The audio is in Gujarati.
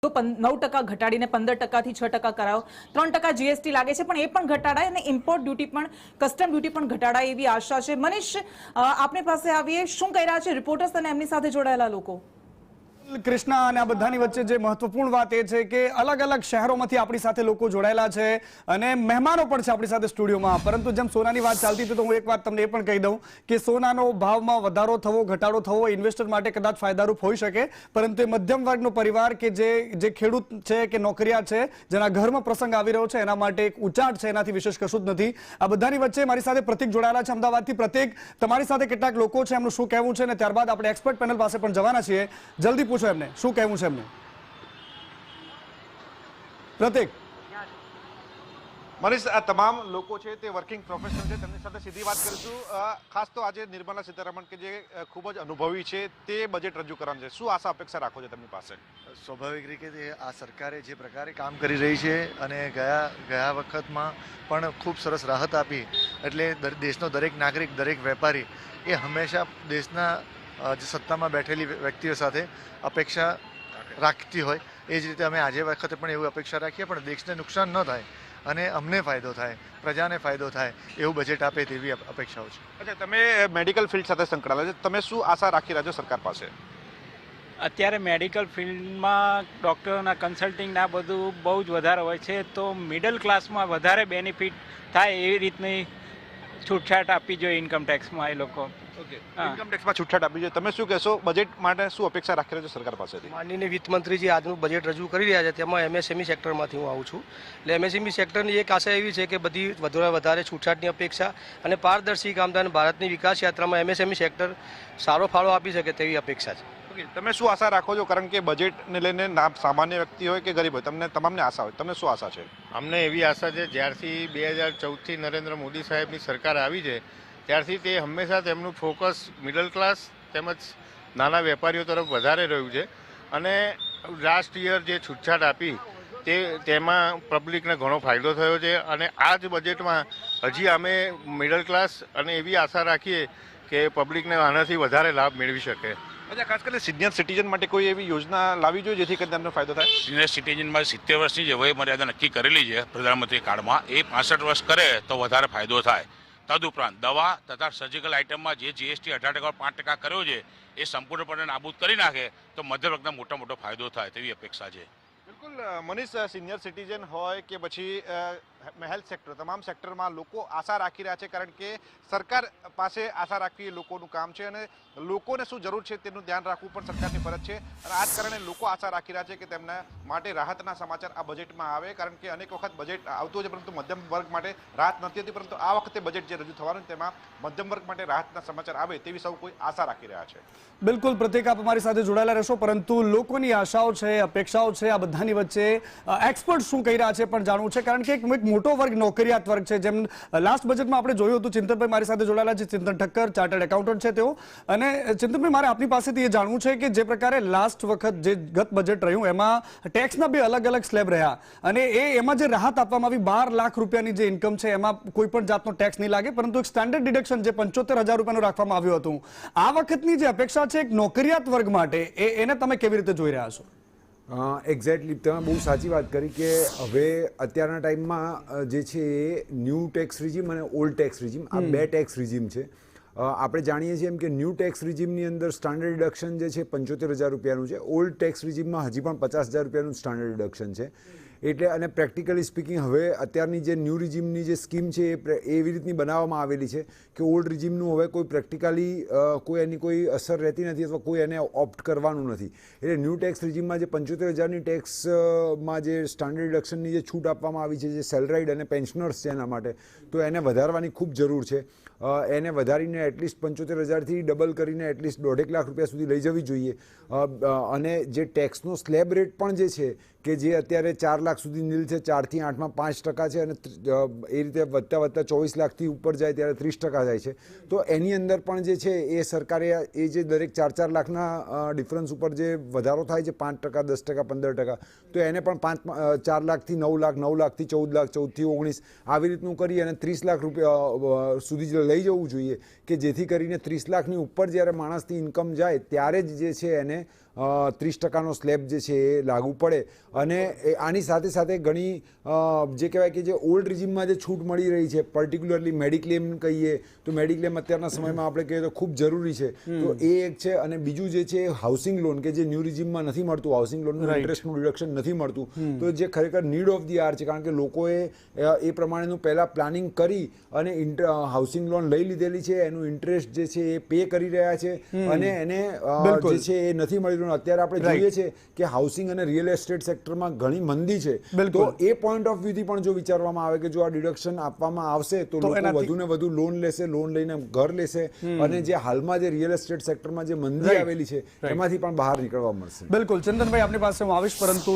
તો 9% ઘટાડીને 15%થી 6% કરાયો, 3% જીએસટી લાગે છે, પણ એ પણ ઘટાડાય અને ઇમ્પોર્ટ ડ્યુટી પણ, કસ્ટમ ડ્યુટી પણ ઘટાડાય એવી આશા છે. મનીષ, આપની પાસે આવીએ, શું કહી રહ્યા છે રિપોર્ટર્સ અને એમની સાથે જોડાયેલા લોકો? કૃષ્ણા, અને આ બધાની વચ્ચે જે મહત્વપૂર્ણ વાત એ છે કે અલગ અલગ શહેરોમાંથી આપણી સાથે લોકો જોડાયેલા છે અને મહેમાનો પણ છે આપણી સાથે સ્ટુડિયોમાં. પરંતુ જેમ સોનાની વાત ચાલતી હતી તો હું એક વાત તમને એ પણ કહી દઉં કે સોનાનો ભાવમાં વધારો થવો, ઘટાડો થવો ઇન્વેસ્ટર માટે કદાચ ફાયદારૂપ હોઈ શકે, પરંતુ એ મધ્યમ વર્ગનો પરિવાર કે જે ખેડૂત છે કે નોકરિયાત છે, જેના ઘરમાં પ્રસંગ આવી રહ્યો છે, એના માટે એક ઉચાટ છે, એનાથી વિશેષ કશું જ નથી. આ બધાની વચ્ચે મારી સાથે પ્રતિક જોડાયેલા છે અમદાવાદથી. પ્રતિક, તમારી સાથે કેટલાક લોકો છે, એમનું શું કહેવું છે, અને ત્યારબાદ આપણે એક્સપર્ટ પેનલ પાસે પણ જવાના છીએ. જલ્દી પૂછો એમને શું કહેવું છે એમને. પ્રતિક. મનીષ, આ તમામ લોકો છે તે વર્કિંગ પ્રોફેશનલ છે, તેમની સાથે સીધી વાત કરીશું. ખાસ તો આજે નિર્મલા સીતારમણ કે જે ખૂબ જ અનુભવી છે તે બજેટ રજૂ કરવાનું છે, શું આશા અપેક્ષા રાખો છો તેમની પાસે? સ્વાભાવિક રીતે આ સરકારે જે પ્રકારે કામ કરી રહી છે અને ગયા વખતમાં પણ ખૂબ સરસ રાહત આપી, એટલે દેશનો દરેક નાગરિક, દરેક વેપારી એ હંમેશા દેશના જે સત્તામાં બેઠેલી વ્યક્તિઓ સાથે અપેક્ષા રાખતી હોય, એ જ રીતે અમે આજે વખતે પણ એવું અપેક્ષા રાખીએ, પણ દેશને નુકસાન ન થાય અને અમને ફાયદો થાય, પ્રજાને ફાયદો થાય એવું બજેટ આપે તેવી અપેક્ષાઓ છે. અચ્છા, તમે મેડિકલ ફિલ્ડ સાથે સંકળાયેલા છે, તમે શું આશા રાખી રહ્યા છો સરકાર પાસે? અત્યારે મેડિકલ ફિલ્ડમાં ડૉક્ટરોના કન્સલ્ટિંગના બધું બહુ જ વધારે હોય છે, તો મિડલ ક્લાસમાં વધારે બેનિફિટ થાય એવી રીતની છૂટછાટ આપવી જોઈએ ઇન્કમ ટેક્સમાં એ લોકો. ઇન્કમ ટેક્સમાં છૂટછાટ આપવી જોઈએ. તમે શું કહેશો, બજેટ માટે શું અપેક્ષા રાખી રહ્યા છો સરકાર પાસેથી? માનનીય વિત્તમંત્રીજી આજનું બજેટ રજૂ કરી રહ્યા છે, તેમાં એમએસએમઈ સેક્ટરમાંથી હું આવું છું. એટલે એમએસએમઈ સેક્ટરની એક આશા એવી છે કે બધી વધારે છૂટછાટની અપેક્ષા અને પારદર્શી કામદાર ભારતની વિકાસ યાત્રામાં એમએસએમઈ સેક્ટર સારો ફાળો આપી શકે તેવી અપેક્ષા છે. તમે શું આશા રાખો છો? કારણ કે બજેટને લઈને સામાન્ય વ્યક્તિ હોય કે ગરીબ હોય, તમને તમામને આશા હોય, તમને શું આશા છે? અમને એવી આશા છે, જ્યારથી 2014થી નરેન્દ્ર મોદી સાહેબની સરકાર આવી છે ત્યારથી તે હંમેશા તેમનું ફોકસ મિડલ ક્લાસ તેમજ નાના વેપારીઓ તરફ વધારે રહ્યું છે, અને લાસ્ટ યર જે છૂટછાટ આપી તેમાં પબ્લિકને ઘણો ફાયદો થયો છે, અને આ જ બજેટમાં હજી અમે મિડલ ક્લાસ અને એવી આશા રાખીએ કે પબ્લિકને આનાથી વધારે લાભ મેળવી શકે. અચ્છા, ખાસ કરીને સિનિયર સિટીઝન માટે કોઈ એવી યોજના લાવવી જોઈએ જેથી કરીને તેમને ફાયદો થાય? સિનિયર સિટીઝનમાં 70 વર્ષની જે વય મર્યાદા નક્કી કરેલી છે પ્રધાનમંત્રી કાર્ડમાં, એ 65 વર્ષ કરે તો વધારે ફાયદો થાય. તદુપરાંત દવા તથા સર્જિકલ આઇટમમાં જે જીએસટી 18% 5% કર્યો છે એ સંપૂર્ણપણે નાબૂદ કરી નાખે તો મધ્ય વર્ગને મોટો ફાયદો થાય તેવી અપેક્ષા છે. બિલકુલ મનીષ, સિનિયર સિટીઝન હોય કે પછી હેલ્થ સેક્ટર, તમામ સેક્ટરમાં લોકો આશા રાખી રહ્યા છે, કારણ કે સરકાર પાસે આશા રાખવી એ લોકોનું કામ છે અને લોકોને શું જરૂર છે તેનું ધ્યાન રાખવું પણ સરકારની ફરજ છે. અને આ જ કારણે લોકો આશા રાખી રહ્યા છે કે તેમના માટે રાહતના સમાચાર આ બજેટમાં આવે, કારણ કે અનેક વખત બજેટ આવતું છે પરંતુ મધ્યમ વર્ગ માટે રાહત નથી હતી, પરંતુ આ વખતે બજેટ જે રજૂ થવાનું તેમાં મધ્યમ વર્ગ માટે રાહતના સમાચાર આવે તેવી સૌ કોઈ આશા રાખી રહ્યા છે. બિલકુલ પ્રતિક, આપ અમારી સાથે જોડાયેલા રહેશો, પરંતુ લોકોની આશાઓ છે, અપેક્ષાઓ છે, આ બધાની વચ્ચે એક્સપર્ટ શું કહી રહ્યા છે પણ જાણવું છે, કારણ કે એક મોટો વર્ગ નોકરિયાત વર્ગ છે. જેમ લાસ્ટ બજેટમાં આપણે જોયું હતું, ચિંતનભાઈ મારી સાથે જોડાયેલા છે, ચિંતન ઠક્કર ચાર્ટર્ડ એકાઉન્ટન્ટ છે તેઓ. અને ચિંતનભાઈ, મારે આપની પાસેથી એ જાણવું છે કે જે પ્રકારે લાસ્ટ વખત જે ગત બજેટ રહ્યું એમાં ટેક્સના બે અલગ અલગ સ્લેબ રહ્યા, અને એમાં જે રાહત આપવામાં આવી 12 લાખ રૂપિયાની જે ઇન્કમ છે એમાં કોઈ પણ જાતનો ટેક્સ નહીં લાગે, પરંતુ એક સ્ટાન્ડર્ડ ડિડક્શન જે 75,000 રૂપિયાનું રાખવામાં આવ્યું હતું. આ વખતની જે અપેક્ષા છે એક નોકરિયાત વર્ગ માટે, એને તમે કેવી રીતે જોઈ રહ્યા છો? એક્ઝેક્ટલી, તમે બહુ સાચી વાત કરી કે હવે અત્યારના ટાઈમમાં જે છે એ ન્યૂ ટેક્સ રિજીમ અને ઓલ્ડ ટેક્સ રિજીમ, આ બે ટેક્સ રિજીમ છે. આપણે જાણીએ છીએ એમ કે ન્યૂ ટેક્સ રિજીમની અંદર સ્ટાન્ડર્ડ ડિડક્શન જે છે 75,000 રૂપિયાનું છે. ઓલ્ડ ટેક્સ રિજીમમાં હજી પણ 50,000 રૂપિયાનું સ્ટાન્ડર્ડ ડિડક્શન છે. એટલે અને પ્રેક્ટિકલી સ્પીકિંગ હવે અત્યારની જે ન્યૂ રિજીમની જે સ્કીમ છે એ એવી રીતની બનાવવામાં આવેલી છે કે ઓલ્ડ રિજીમનું હવે કોઈ પ્રેક્ટિકલી કોઈ એની કોઈ અસર રહેતી નથી અથવા કોઈ એને ઓપ્ટ કરવાનું નથી. એટલે ન્યૂ ટેક્સ રિજીમમાં જે 75,000ની ટેક્સમાં જે સ્ટાન્ડર્ડ ડિડક્શનની જે છૂટ આપવામાં આવી છે, જે સેલરાઇડ અને પેન્શનર્સ છે એના માટે, તો એને વધારવાની ખૂબ જરૂર છે. એને વધારીને એટલીસ્ટ 75,000થી ડબલ કરીને એટલીસ્ટ 1.5 લાખ રૂપિયા સુધી લઈ જવી જોઈએ. અને જે ટેક્સનો સ્લેબ રેટ પણ જે છે કે જે અત્યારે 4 લાખ સુધી નીલ છે, 4થી 8માં 5% છે, અને એ રીતે વધતા 24 લાખથી ઉપર જાય ત્યારે 30% જાય છે. તો એની અંદર પણ જે છે એ સરકારે એ જે દરેક 4-4 લાખના ડિફરન્સ ઉપર જે વધારો થાય છે 5%, 10%, 15%, તો એને પણ 4 લાખથી 9 લાખ, 9 લાખથી 14 લાખ, 14થી 19 આવી રીતનું કરી અને 30 લાખ રૂપિયા સુધી લઈ જવું જોઈએ, કે જેથી કરીને 30 લાખની ઉપર જ્યારે માણસની ઇન્કમ જાય ત્યારે જ જે છે એને 30% સ્લેબ જે છે એ લાગુ પડે અને આની સાથે સાથે ઘણી જે કહેવાય કે જે ઓલ્ડ રિજીમમાં જે છૂટ મળી રહી છે, પર્ટિક્યુલરલી મેડિક્લેમ કહીએ તો મેડિક્લેમ અત્યારના સમયમાં આપણે કહીએ તો ખૂબ જરૂરી છે, તો એ એક છે. અને બીજું જે છે હાઉસિંગ લોન કે જે ન્યૂ રિજીમમાં નથી મળતું, હાઉસિંગ લોનનું ઇન્ટરેસ્ટનું ડિડક્શન નથી મળતું, તો જે ખરેખર નીડ ઓફ ધી આર છે, કારણ કે લોકોએ એ પ્રમાણેનું પહેલાં પ્લાનિંગ કરી અને હાઉસિંગ લોન લઈ લીધેલી છે, એનું ઇન્ટરેસ્ટ જે છે એ પે કરી રહ્યા છે અને એને જે છે એ નથી મળી રહ્યું. અત્યારે આપણે જોઈએ છે કે હાઉસિંગ અને રિયલ એસ્ટેટ સેક્ટરમાં ઘણી મંદી છે, તો એ પોઈન્ટ ઓફ વ્યૂથી પણ જો વિચારવામાં આવે કે જો આ ડિડક્શન આપવામાં આવશે તો લોકો વધુ ને વધુ લોન લેશે, લોન લઈને ઘર લેશે અને જે હાલમાં જે રિયલ એસ્ટેટ સેક્ટરમાં જે મંદી આવેલી છે એમાંથી પણ બહાર નીકળવા મળશે. બિલકુલ ચંદનભાઈ, આપની પાસે હું આવીશ, પરંતુ